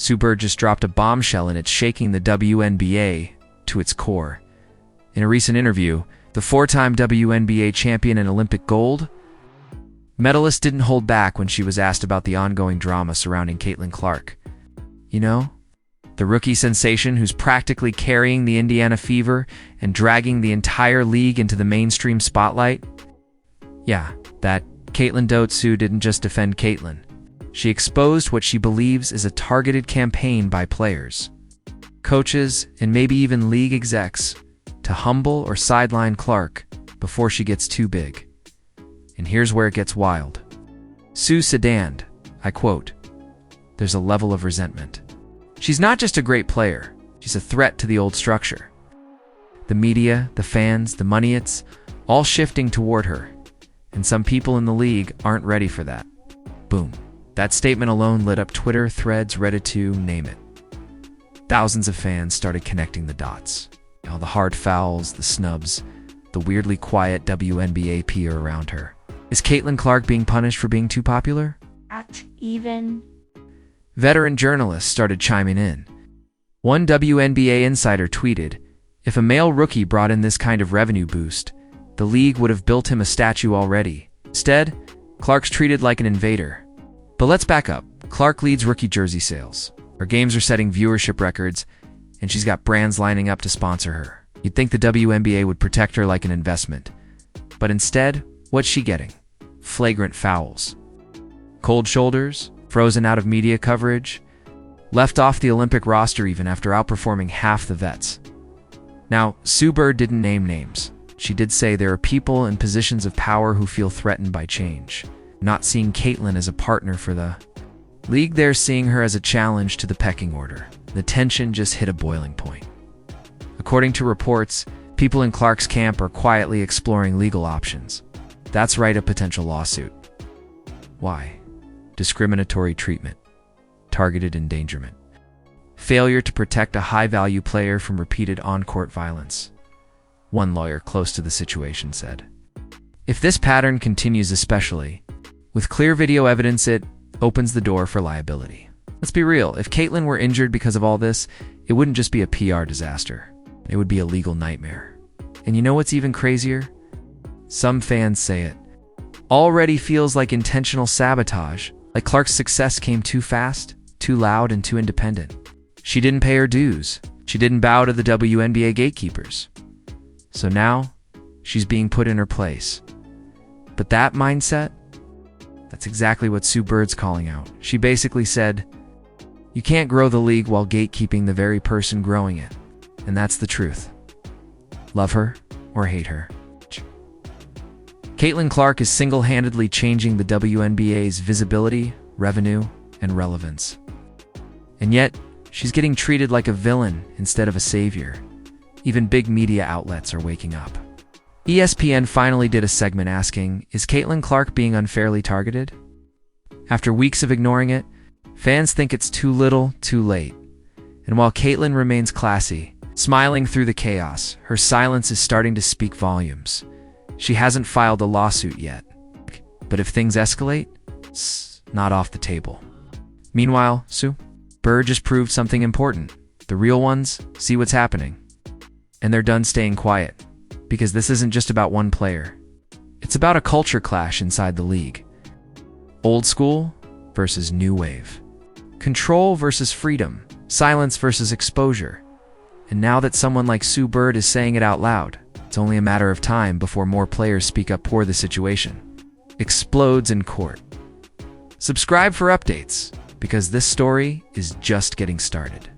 Sue Bird just dropped a bombshell and it's shaking the WNBA to its core. In a recent interview, the four-time WNBA champion and Olympic gold medalist didn't hold back when she was asked about the ongoing drama surrounding Caitlin Clark. You know, the rookie sensation who's practically carrying the Indiana Fever and dragging the entire league into the mainstream spotlight? Yeah, that Caitlin Sue didn't just defend Caitlin. She exposed what she believes is a targeted campaign by players, coaches, and maybe even league execs to humble or sideline Clark before she gets too big. And here's where it gets wild. Sue said, I quote, "There's a level of resentment. She's not just a great player, she's a threat to the old structure. The media, the fans, the money, it's all shifting toward her. And some people in the league aren't ready for that." Boom. That statement alone lit up Twitter, Threads, Reddit, you name it. Thousands of fans started connecting the dots. All the hard fouls, the snubs, the weirdly quiet WNBA peer around her. Is Caitlin Clark being punished for being too popular? Not even. Veteran journalists started chiming in. One WNBA insider tweeted, "If a male rookie brought in this kind of revenue boost, the league would have built him a statue already. Instead, Clark's treated like an invader." But let's back up. Clark leads rookie jersey sales. Her games are setting viewership records, and she's got brands lining up to sponsor her. You'd think the WNBA would protect her like an investment. But instead, what's she getting? Flagrant fouls. Cold shoulders, frozen out of media coverage, left off the Olympic roster even after outperforming half the vets. Now, Sue Bird didn't name names. She did say there are people in positions of power who feel threatened by change, not seeing Caitlin as a partner for the league. They're seeing her as a challenge to the pecking order. The tension just hit a boiling point. According to reports, people in Clark's camp are quietly exploring legal options. That's right, a potential lawsuit. Why? Discriminatory treatment, targeted endangerment, failure to protect a high-value player from repeated on-court violence. One lawyer close to the situation said, "If this pattern continues, especially with clear video evidence, it opens the door for liability." Let's be real, if Caitlin were injured because of all this, it wouldn't just be a PR disaster. It would be a legal nightmare. And you know what's even crazier? Some fans say it already feels like intentional sabotage, like Clark's success came too fast, too loud, and too independent. She didn't pay her dues. She didn't bow to the WNBA gatekeepers. So now, she's being put in her place. But that mindset, that's exactly what Sue Bird's calling out. She basically said, you can't grow the league while gatekeeping the very person growing it. And that's the truth. Love her or hate her. Caitlin Clark is single-handedly changing the WNBA's visibility, revenue, and relevance. And yet, she's getting treated like a villain instead of a savior. Even big media outlets are waking up. ESPN finally did a segment asking, is Caitlin Clark being unfairly targeted? After weeks of ignoring it, fans think it's too little, too late. And while Caitlin remains classy, smiling through the chaos, her silence is starting to speak volumes. She hasn't filed a lawsuit yet. But if things escalate, it's not off the table. Meanwhile, Sue Bird just proved something important. The real ones see what's happening. And they're done staying quiet. Because this isn't just about one player. It's about a culture clash inside the league. Old school versus new wave. Control versus freedom. Silence versus exposure. And now that someone like Sue Bird is saying it out loud, it's only a matter of time before more players speak up for the situation explodes in court. Subscribe for updates, because this story is just getting started.